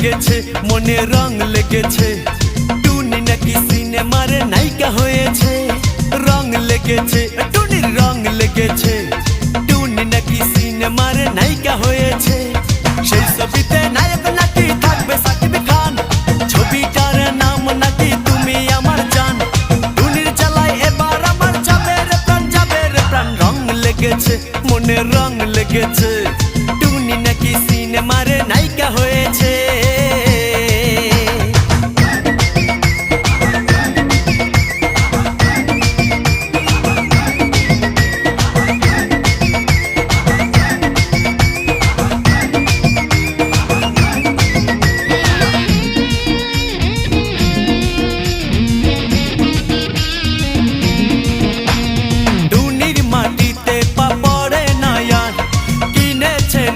লেগেছে মনে রং লেগেছে টুনি নাকি সিনেমার নায়িকা হয়েছে রং লেগেছে টুনির রং লেগেছে টুনি নাকি সিনেমার নায়িকা হয়েছে সেই ছবিতে নায়ক নাকি থাকবে সাকিব খান ছবিটার নাম নাকি তুমি আমার জান টুনির জ্বালায় এবার আমার যাবে রে প্রাণ রং লেগেছে মনে রং লেগেছে টুনি নাকি সিনেমার নায়িকা হয়েছে